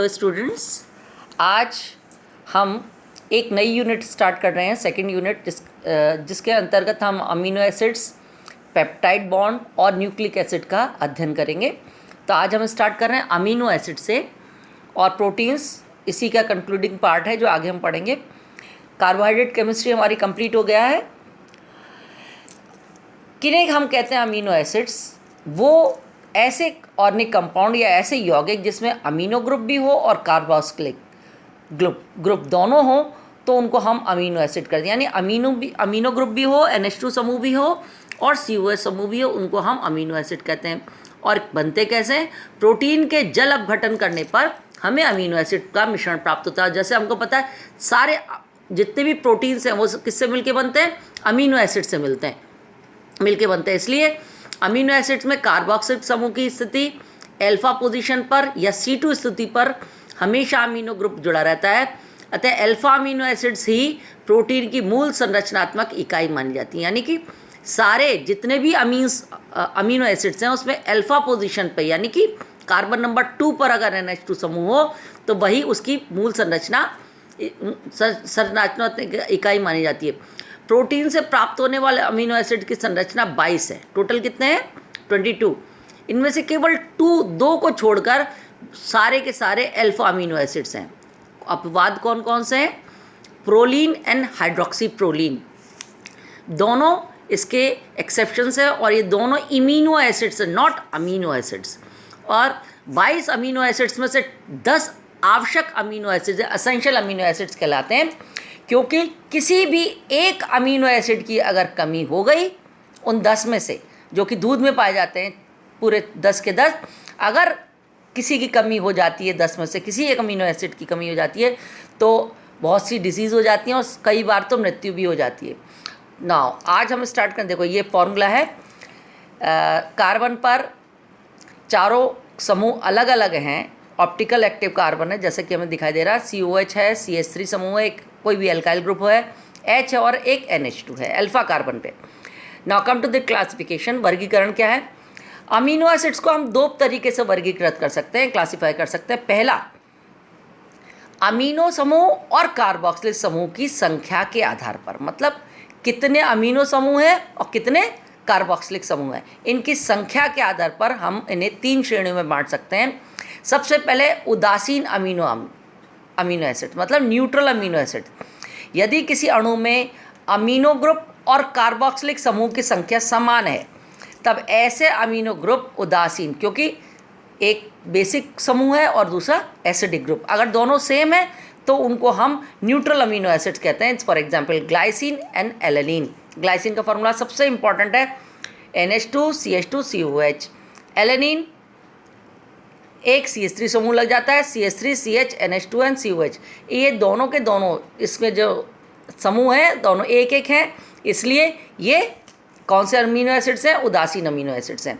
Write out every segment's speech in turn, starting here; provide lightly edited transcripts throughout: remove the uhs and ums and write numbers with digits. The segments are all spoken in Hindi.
हेलो स्टूडेंट्स, आज हम एक नई यूनिट स्टार्ट कर रहे हैं, सेकंड यूनिट, जिसके अंतर्गत हम अमीनो एसिड्स, पेप्टाइड बॉन्ड और न्यूक्लिक एसिड का अध्ययन करेंगे। तो आज हम स्टार्ट कर रहे हैं अमीनो एसिड से, और प्रोटीन्स इसी का कंक्लूडिंग पार्ट है जो आगे हम पढ़ेंगे। कार्बोहाइड्रेट केमिस्ट्री हमारी कंप्लीट हो गया है। किन्हें हम कहते हैं अमीनो एसिड्स? वो ऐसे ऑर्गेनिक कंपाउंड या ऐसे यौगिक जिसमें अमीनो ग्रुप भी हो और कार्बोक्सिलिक ग्रुप दोनों हो, तो उनको हम अमीनो एसिड कर दें। यानी अमीनो ग्रुप भी हो, NH2 समूह भी हो और COH समूह भी हो, उनको हम अमीनो एसिड कहते हैं। और बनते कैसे हैं? प्रोटीन के जल अपघटन करने पर हमें अमीनो एसिड का मिश्रण प्राप्त होता है। जैसे हमको पता है सारे जितने भी प्रोटीन्स हैं वो किससे मिलके बनते हैं? अमीनो एसिड से मिलके बनते हैं। इसलिए अमीनो एसिड्स में कार्बोक्सिलिक समूह की स्थिति अल्फा पोजीशन पर या C2 स्थिति पर हमेशा अमीनो ग्रुप जुड़ा रहता है। अतः अल्फा अमीनो एसिड्स ही प्रोटीन की मूल संरचनात्मक इकाई मानी जाती है। यानी कि सारे जितने भी अमीनो एसिड्स हैं उसमें अल्फा पोजीशन पर, यानी कि कार्बन नंबर 2 पर अगर NH2 समूह हो तो वही उसकी मूल संरचनात्मक इकाई मानी जाती है। प्रोटीन से प्राप्त होने वाले अमीनो एसिड की संरचना 22 है। टोटल कितने हैं? 22। इनमें से केवल दो को छोड़कर सारे के सारे अल्फा अमीनो एसिड्स हैं। अपवाद कौन कौन से हैं? प्रोलीन एंड हाइड्रोक्सी प्रोलीन, दोनों इसके एक्सेप्शंस है, और ये दोनों इमीनो एसिड्स हैं, नॉट अमीनो एसिड्स। और 22 अमीनो एसिड्स में से 10 आवश्यक amino acids, essential amino acids कहलाते हैं, क्योंकि किसी भी एक अमीनो एसिड की अगर कमी हो गई उन 10 में से, जो कि दूध में पाए जाते हैं पूरे 10 के 10, अगर किसी की कमी हो जाती है 10 में से किसी एक अमीनो एसिड की कमी हो जाती है तो बहुत सी डिजीज़ हो जाती हैं और कई बार तो मृत्यु भी हो जाती है। नाउ आज हम स्टार्ट करें। देखो ये फॉर्मूला है। कार्बन पर चारों समूह अलग अलग हैं। ऑप्टिकल एक्टिव कार्बन है, जैसे कि हमें दिखाई दे रहा है। COH है, CH3 समूह है, कोई भी एल्काइल ग्रुप है, H है और एक NH2 है अल्फा कार्बन पे। Now come to the classification. वर्गीकरण क्या है? अमीनो एसिड्स को हम दो तरीके से वर्गीकृत कर सकते हैं, क्लासीफाई कर सकते हैं। पहला, अमीनो समूह और कार्बोक्सिलिक समूह की संख्या के आधार पर, मतलब कितने अमीनो समूह हैं और कितने कार्बोक्सिलिक समूह हैं, इनकी संख्या के आधार पर हम इन्हें 3 श्रेणियों में बांट सकते हैं। सबसे पहले उदासीन अमीनो एसिड, मतलब न्यूट्रल अमीनो एसिड। यदि किसी अणु में अमीनो ग्रुप और कार्बोक्सिलिक समूह की संख्या समान है तब ऐसे अमीनो ग्रुप उदासीन, क्योंकि एक बेसिक समूह है और दूसरा एसिडिक ग्रुप, अगर दोनों सेम है तो उनको हम न्यूट्रल अमीनो एसिड्स कहते हैं। For example glycine and alanine. Glycine का फॉर्मूला सबसे इंपॉर्टेंट है NH2 CH2 COH। एलेनिन एक CH3 समूह लग जाता है, CH3 CH NH2 and COH। ये दोनों के दोनों इसमें जो समूह हैं दोनों एक एक हैं, इसलिए ये कौन से अमीनो एसिड्स हैं? उदासीन अमीनो एसिड्स हैं।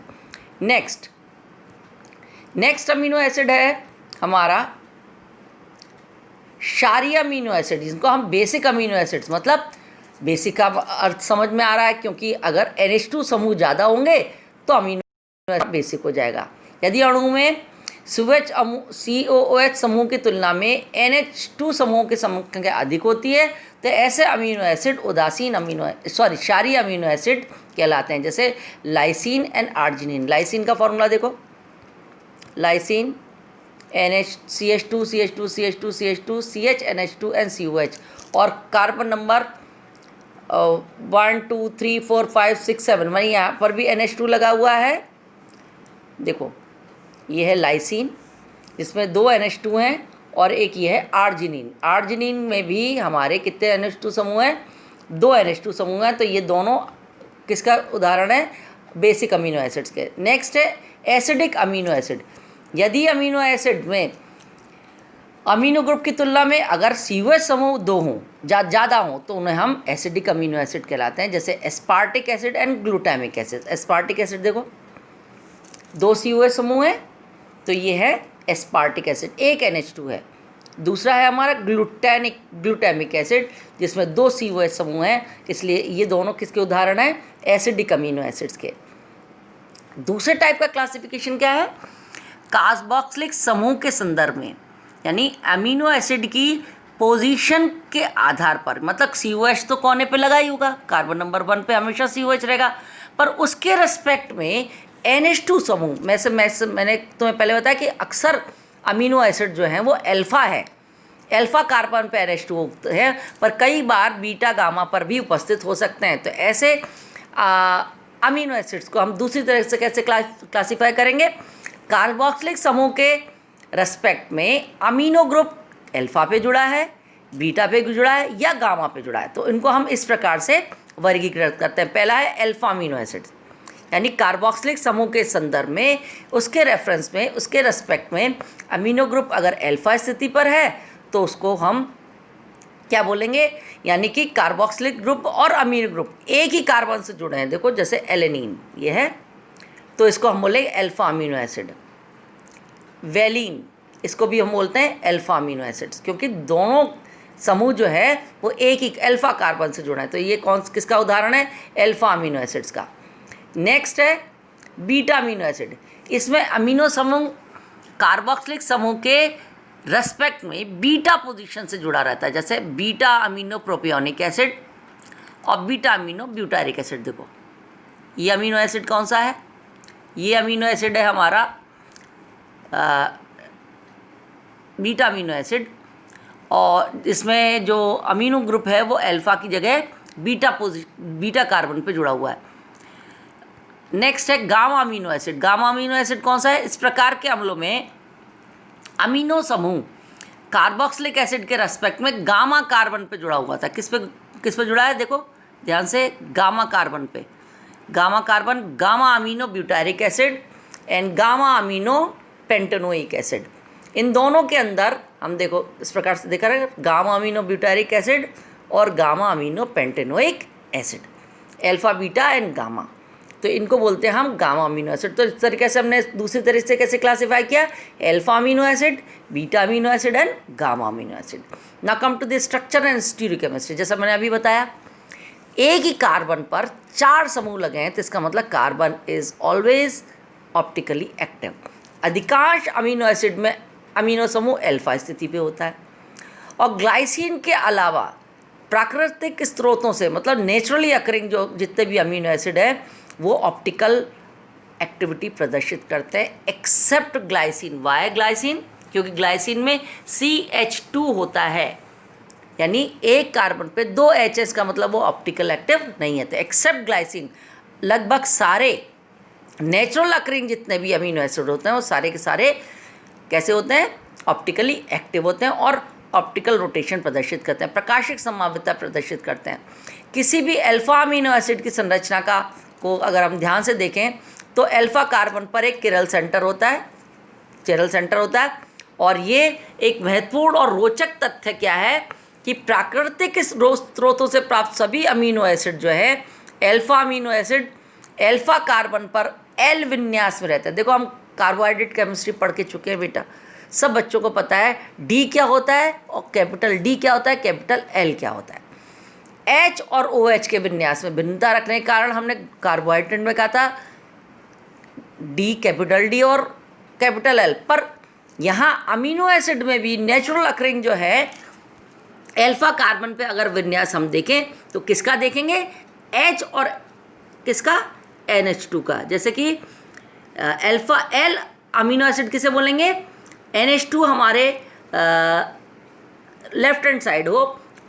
नेक्स्ट अमीनो एसिड है हमारा क्षारीय अमीनो एसिड, जिनको हम बेसिक अमीनो एसिड्स, मतलब बेसिक का अर्थ समझ में आ रहा है, क्योंकि अगर NH2 समूह ज़्यादा होंगे तो अमीनो एसिड बेसिक हो जाएगा। यदि अणु में COOH समूह की तुलना में NH2 समूह की संख्या अधिक होती है तो ऐसे अमीनो एसिड क्षारीय अमीनो एसिड कहलाते हैं, जैसे लाइसिन एंड आर्जिनिन। लाइसिन का फॉर्मूला देखो, lysine CH2 CH2 CH2 CH2 CH NH2 and COH, और कार्बन नंबर 1 2 3 4 5 6 7, वहीं यहाँ पर भी NH2 लगा हुआ है। देखो ये है लाइसिन, जिसमें 2 NH2 हैं, और एक ये है आर्जिनिन। आर्जिनिन में भी हमारे कितने NH2 समूह हैं? 2 NH2 समूह हैं। तो ये दोनों किसका उदाहरण है? बेसिक अमीनो एसिड्स के। नेक्स्ट है एसिडिक अमीनो एसिड। यदि अमीनो एसिड में अमीनो ग्रुप की तुलना में अगर COH समूह 2 हों, ज़्यादा हों, तो उन्हें हम एसिडिक अमीनो एसिड कहलाते हैं, जैसे aspartic acid and glutamic acid. Aspartic acid देखो 2 COH समूह है तो ये है एस्पार्टिक एसिड, एक NH2 है। दूसरा है हमारा ग्लूटामिक एसिड, जिसमें 2 COH समूह हैं, इसलिए ये दोनों किसके उदाहरण हैं? एसिडिक अमीनो एसिड्स के। दूसरे टाइप का क्लासिफिकेशन क्या है? कार्बोक्सिलिक समूह के संदर्भ में यानी अमीनो एसिड की पोजीशन के आधार पर, मतलब COH तो कोने पे लगा ही होगा, कार्बन नंबर 1 पे हमेशा COH रहेगा, पर उसके रेस्पेक्ट में NH2 समूह मैंने तुम्हें पहले बताया कि अक्सर अमीनो एसिड जो हैं वो अल्फ़ा है, अल्फ़ा कार्बन पे NH2 है, पर कई बार बीटा गामा पर भी उपस्थित हो सकते हैं। तो ऐसे अमीनो एसिड्स को हम दूसरी तरह से कैसे क्लासीफाई करेंगे? कार्बोक्सिलिक समूह के रेस्पेक्ट में अमीनो ग्रुप अल्फ़ा पे जुड़ा है, बीटा पे जुड़ा है या गामा पे जुड़ा है, तो इनको हम इस प्रकार से वर्गीकृत करते हैं। पहला है अल्फ़ा अमीनो एसिड्स, यानी कार्बोक्सिलिक समूह के संदर्भ में, उसके रेफरेंस में, उसके रेस्पेक्ट में अमीनो ग्रुप अगर अल्फ़ा स्थिति पर है तो उसको हम क्या बोलेंगे? यानी कि कार्बोक्सिलिक ग्रुप और अमीनो ग्रुप एक ही कार्बन से जुड़े हैं, देखो जैसे एलेनिन ये है, तो इसको हम बोलेंगे अल्फ़ा अमीनो एसिड। वेलिन, इसको भी हम बोलते हैं अल्फ़ा अमीनो एसिड्स, क्योंकि दोनों समूह जो है वो एक ही अल्फ़ा कार्बन से जुड़ा है। तो ये किसका उदाहरण है? अल्फ़ा अमीनो एसिड्स का। नेक्स्ट है बीटा अमीनो एसिड। इसमें अमीनो समूह कार्बोक्सिलिक समूह के रेस्पेक्ट में बीटा पोजीशन से जुड़ा रहता है, जैसे बीटा अमीनो प्रोपियोनिक एसिड और बीटा अमीनो ब्यूटारिक एसिड। देखो ये अमीनो एसिड कौन सा है? ये अमीनो एसिड है हमारा बीटा अमीनो एसिड, और इसमें जो अमीनो ग्रुप है वो अल्फ़ा की जगह बीटा कार्बन पे जुड़ा हुआ है। नेक्स्ट है gamma amino acid. Gamma amino acid कौन सा है? इस प्रकार के अम्लों में अमीनो समूह कार्बोक्सिलिक एसिड के रेस्पेक्ट में गामा कार्बन पे जुड़ा हुआ था। किस पे जुड़ा है? देखो ध्यान से, गामा कार्बन पे। Gamma carbon, gamma amino butyric acid and gamma amino pentanoic acid. इन दोनों के अंदर हम देखो इस प्रकार से देखा रहे, गामा अमीनो ब्यूटारिक एसिड और gamma amino pentanoic acid, alpha beta and gamma, तो इनको बोलते हैं हम गामा अमीनो एसिड। तो इस तरीके से हमने दूसरी तरीके से कैसे क्लासीफाई किया? Alpha amino acid, beta amino acid and gamma amino acid. Now come to the structure and stereochemistry. जैसा मैंने अभी बताया, एक ही कार्बन पर 4 समूह लगे हैं, तो इसका मतलब carbon is always optically active. अधिकांश अमीनो एसिड में अमीनो समूह अल्फ़ा स्थिति पे होता है, और ग्लाइसिन के अलावा प्राकृतिक स्रोतों से, मतलब नेचुरली अकरिंग जो जितने भी अमीनो एसिड है वो ऑप्टिकल एक्टिविटी प्रदर्शित करते हैं, एक्सेप्ट ग्लाइसिन। Why glycine? क्योंकि ग्लाइसिन में CH2 होता है, यानी एक कार्बन पे 2 Hs का मतलब वो ऑप्टिकल एक्टिव नहीं है। तो एक्सेप्ट ग्लाइसिन, लगभग सारे नेचुरल अकरिंग जितने भी अमीनो एसिड होते हैं वो सारे के सारे कैसे होते हैं? ऑप्टिकली एक्टिव होते हैं और ऑप्टिकल रोटेशन प्रदर्शित करते हैं, प्रकाशिक संभाव्यता प्रदर्शित करते हैं। किसी भी अल्फ़ा अमीनो एसिड की संरचना को अगर हम ध्यान से देखें तो अल्फ़ा कार्बन पर एक चिरल सेंटर होता है, और ये एक महत्वपूर्ण और रोचक तथ्य क्या है कि प्राकृतिक स्रोतों से प्राप्त सभी अमीनो एसिड जो है alpha amino acid alpha carbon पर L विन्यास में रहता है। देखो हम कार्बोहाइड्रेट केमिस्ट्री पढ़ के चुके हैं बेटा, सब बच्चों को पता है D क्या होता है और कैपिटल D क्या होता है, कैपिटल L क्या होता है। H और OH के विन्यास में भिन्नता रखने के कारण हमने कार्बोहाइड्रेट में कहा था D कैपिटल D और कैपिटल L, पर यहाँ अमीनो एसिड में भी नेचुरल अकरिंग जो है अल्फ़ा कार्बन पे अगर विन्यास हम देखें तो किसका देखेंगे? H और किसका? NH2 का। जैसे कि अल्फ़ा L अमीनो एसिड किसे बोलेंगे? NH2 हमारे लेफ्ट हैंड साइड हो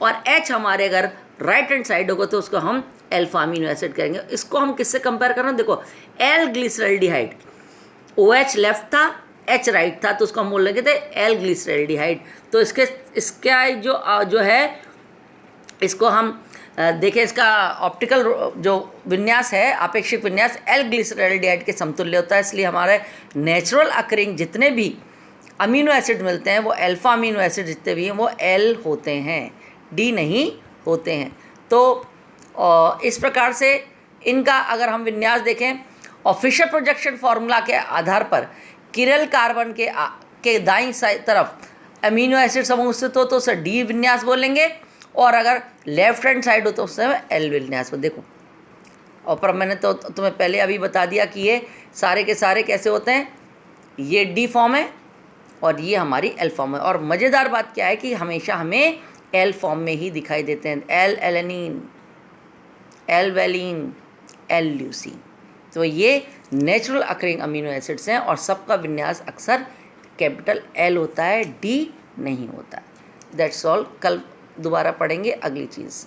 और H हमारे अगर राइट हैंड साइड होगा तो उसको हम अल्फ़ा अमीनो एसिड कहेंगे। इसको हम किससे कंपेयर कर रहे हैं? देखो L ग्लिसरल्डिहाइड, OH लेफ्ट था, H राइट था, तो उसको हम बोल रहे थे L ग्लिसरल्डिहाइड। तो इसका जो है इसको हम देखें, इसका ऑप्टिकल जो विन्यास है, आपेक्षिक विन्यास L ग्लिसरल्डिहाइड के समतुल्य होता है। इसलिए हमारे नेचुरल अकरिंग जितने भी अमीनो एसिड मिलते हैं वो अल्फ़ा अमीनो एसिड जितने भी हैं वो L होते हैं, D नहीं होते हैं। तो इस प्रकार से इनका अगर हम विन्यास देखें और फिशर प्रोजेक्शन फार्मूला के आधार पर किरल कार्बन के दाईं तरफ अमीनो एसिड समूह स्थित हो तो उसे D विन्यास बोलेंगे, और अगर लेफ्ट हैंड साइड हो तो उससे L विन्यास को। देखो और पर मैंने तो तुम्हें पहले अभी बता दिया कि ये सारे के सारे कैसे होते हैं, ये D फॉर्म है और ये हमारी एल फॉर्म है। और मज़ेदार बात क्या है कि हमेशा हमें एल फॉर्म में ही दिखाई देते हैं, L alanine, L valine, L leucine. तो ये नेचुरल अकरिंग अमीनो एसिड्स हैं और सबका विन्यास अक्सर कैपिटल एल होता है, डी नहीं होता है। That's all. कल दोबारा पढ़ेंगे अगली चीज़।